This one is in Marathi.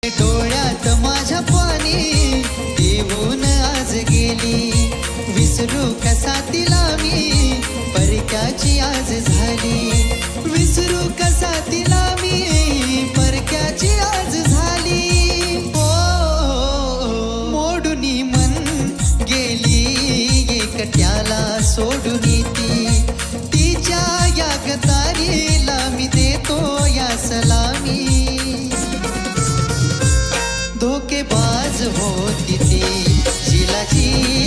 डोळ्यात माझ्या पाणी देऊन आज गेली, विसरू कसा तिला मी परक्याची आज झाली, विसरू कसा तिला मी परक्याची आज झाली. ओ मोडुनी मन गेली एकट्याला सोडून ती, तिच्या या गतारीला मी देतो या सलामी. धोकेबाज होती ती जिला जी